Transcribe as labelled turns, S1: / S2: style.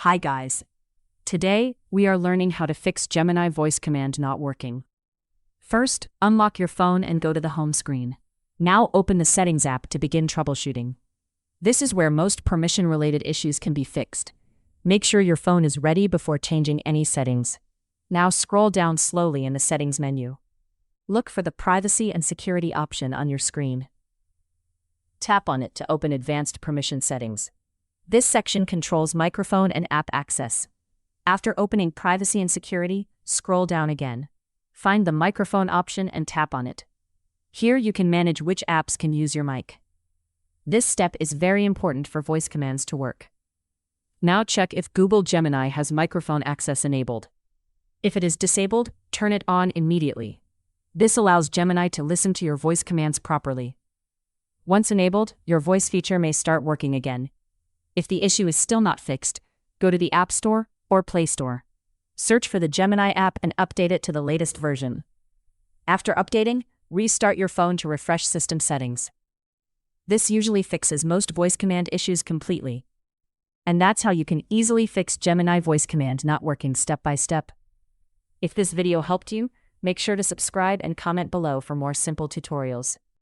S1: Hi guys. Today, we are learning how to fix Gemini voice command not working. First, unlock your phone and go to the home screen. Now open the Settings app to begin troubleshooting. This is where most permission-related issues can be fixed. Make sure your phone is ready before changing any settings. Now scroll down slowly in the Settings menu. Look for the Privacy and Security option on your screen. Tap on it to open Advanced Permission Settings. This section controls microphone and app access. After opening Privacy and Security, scroll down again. Find the microphone option and tap on it. Here you can manage which apps can use your mic. This step is very important for voice commands to work. Now check if Google Gemini has microphone access enabled. If it is disabled, turn it on immediately. This allows Gemini to listen to your voice commands properly. Once enabled, your voice feature may start working again. If the issue is still not fixed, go to the App Store or Play Store. Search for the Gemini app and update it to the latest version. After updating, restart your phone to refresh system settings. This usually fixes most voice command issues completely. And that's how you can easily fix Gemini voice command not working step by step. If this video helped you, make sure to subscribe and comment below for more simple tutorials.